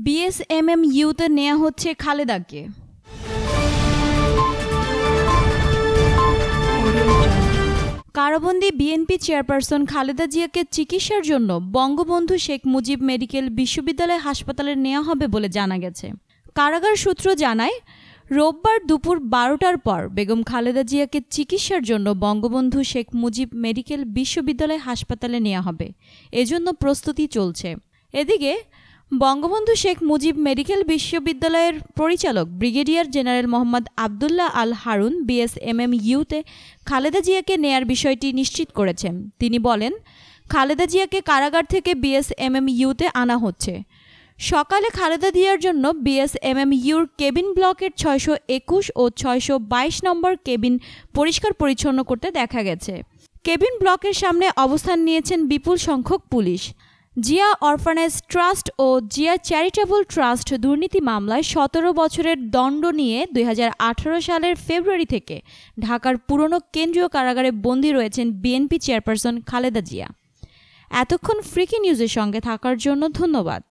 বিএসএমএমইউতে নেওয়া হচ্ছে খালেদাকে। কারাবন্দী BNP chairperson Khaleda জিয়াকে চিকিৎসার জন্য বঙ্গবন্ধু শেখ মুজিব মেডিকেল বিশ্ববিদ্যালয় হাসপাতালে নেওয়া হবে বলে জানা গেছে। কারাগার সূত্র জানায়, রোববার দুপুর 12টার পর বেগম খালেদা জিয়াকে চিকিৎসার জন্য বঙ্গবন্ধু শেখ মুজিব মেডিকেল বিশ্ববিদ্যালয় হাসপাতালে নেওয়া হবে। এজন্য প্রস্তুতি চলছে। এদিকে বঙ্গবন্ধু শেখ মুজিব মেডিকেল বিশ্ববিদ্যালয়ের পরিচালক ব্রিগেডিয়ার জেনারেল মোহাম্মদ আবদুল্লাহ আল হারুন বিএসএমএমইউতে খালেদা জিয়াকে নেয়ার বিষয়টি নিশ্চিত করেছেন। তিনি বলেন, খালেদা জিয়াকে কারাগার থেকে বিএসএমএমইউতে আনা হচ্ছে। সকালে খালেদা জিয়ার জন্য বিএসএমএমইউর কেবিন ব্লকের 621 ও 622 নম্বর কেবিন পরিষ্কার পরিচ্ছন্ন করতে দেখা গেছে। কেবিন ব্লকের সামনে অবস্থান নিয়েছেন বিপুল সংখ্যক পুলিশ। জিয়া অরফানেজ ট্রাস্ট ও জিয়া চ্যারিটেবল ট্রাস্ট দুর্নীতি মামলায় 17 বছরের দণ্ড নিয়ে 2018 সালের ফেব্রুয়ারি থেকে ঢাকার পুরনো কেন্দ্রীয় কারাগারে বন্দী রয়েছেন বিএনপি চেয়ারপারসন খালেদা জিয়া। এতক্ষণ ফ্রিকি নিউজের সঙ্গে থাকার জন্য ধন্যবাদ।